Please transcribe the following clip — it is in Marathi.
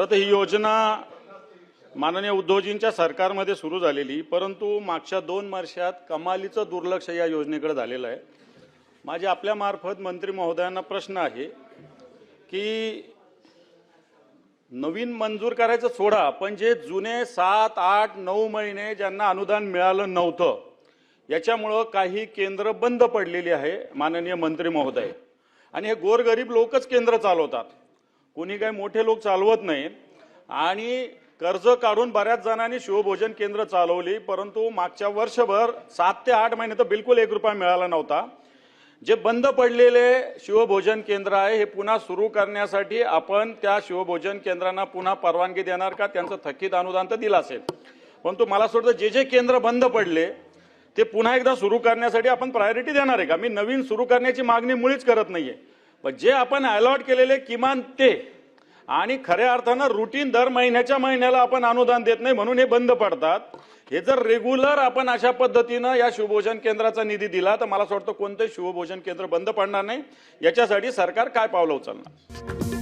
तर ही योजना माननीय उद्धवजींच्या सरकारमध्ये सुरू झालेली, परंतु मागच्या 2 वर्षात कमालीचं दुर्लक्ष या योजनेकडे झालेलं आहे। माझे आपल्या मार्फत मंत्री महोदयांना प्रश्न आहे की नवीन मंजूर करायचं सोडा, पण जे जुने 7, 8, 9 महिने ज्यांना अनुदान मिळालं नव्हतं याच्यामुळे काही केंद्र बंद पडलेली आहे माननीय मंत्री महोदय। आणि हे गोरगरीब लोकच केंद्र चालवतात, कोणी काही मोठे लोक चालवत नाही। आणि कर्ज काढून बऱ्याच जणांनी शिवभोजन केंद्र चालवली, परंतु मागच्या वर्षभर 7 ते 8 महिने तर बिलकुल 1 रुपया मिळाला नव्हता। जे बंद पडलेले शिवभोजन केंद्र आहे हे पुन्हा सुरू करण्यासाठी आपण त्या शिवभोजन केंद्रांना पुन्हा परवानगी देणार का? त्यांचं थकीत अनुदान तर दिलं असेल, परंतु मला असं वाटतं जे केंद्र बंद पडले ते पुन्हा एकदा सुरू करण्यासाठी आपण प्रायोरिटी देणार आहे का? मी नवीन सुरू करण्याची मागणी मुळीच करत नाहीये, पण जे आपण अलॉट केलेले किमान ते, आणि खऱ्या अर्थानं रुटीन दर महिन्याच्या महिन्याला आपण अनुदान देत नाही म्हणून हे बंद पडतात। हे जर रेग्युलर आपण अशा पद्धतीनं या शिवभोजन केंद्राचा निधी दिला तर मला असं वाटतं कोणतेही शिवभोजन केंद्र बंद पडणार नाही। याच्यासाठी सरकार काय पावलं उचलणार?